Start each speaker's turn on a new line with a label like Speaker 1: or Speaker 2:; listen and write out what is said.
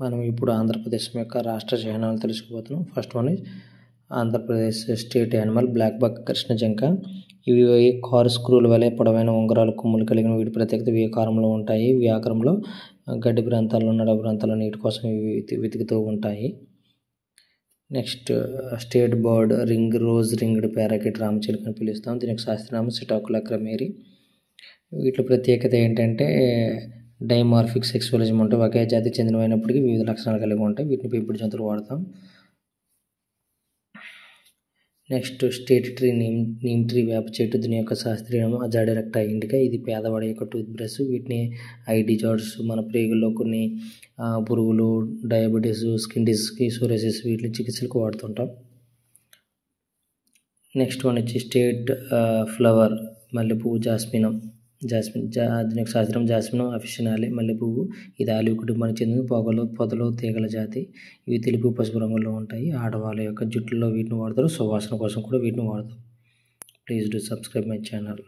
Speaker 1: మనం ఇప్పుడు ఆంధ్రప్రదేశ్ యొక్క రాష్ట్ర చిహ్నాలు తెలుసుకోబోతున్నాం. First one is Andhra Pradesh state animal black buck కృష్ణ జింక. ఇవి కారు స్క్రూల వలె పొడవైన ఉంగరాలు కొమ్ములు కలిగిన వీటి ప్రత్యేకత ఇవి ఆకారంలో ఉంటాయి. ఇవి ఆకారంలో గడ్డి ప్రాంతాల్లో నడవ ప్రాంతాల్లో నీటి కోసం ఇవి వెతుకుతూ ఉంటాయి. Next state bird ring rose ringed parakeet రామచిలుక అని పిలుస్తాం. దీనికి శాస్త్రనామం సిటాకులా క్రమేరి. వీటిలో ప్రత్యేకత ఏంటంటే డైమార్ఫిక్ సెక్సువలిజం ఉంటే ఒకే జాతికి చెందినమైనప్పటికీ వివిధ లక్షణాలు కలిగి ఉంటాయి. వీటిని పెంపుడు జంతువులు వాడతాం. Next state tree neem tree వేప చెట్టు. దీని యొక్క శాస్త్రీయ నామం అజాడిరెక్టా ఇండికా. ఇది పేదవాడి యొక్క టూత్ బ్రష్. వీటిని ఐ డిజార్డర్స్ మన ప్రేగుల్లో కొన్ని పురుగులు, డయాబెటీస్, స్కిన్ డిసీజ్కి, సోరియాసిస్ వీటిని చికిత్సలకు వాడుతుంటాం. నెక్స్ట్ వన్ వచ్చి స్టేట్ ఫ్లవర్ మల్లెపువ్వు జాస్మిన్. దీనికి శాస్త్రం జాస్మిన్ అఫిషినాలే మల్లెపువ్వు. ఇది ఆలివ్ కుటుంబానికి చెందిన పొదలు తీగల జాతి. ఇవి తెలుపు పసుపు రంగులో ఉంటాయి. ఆడవాళ్ళ యొక్క జుట్టులో వీటిని వాడతారు. సువాసన కోసం కూడా వీటిని వాడతారు. Please do subscribe my channel.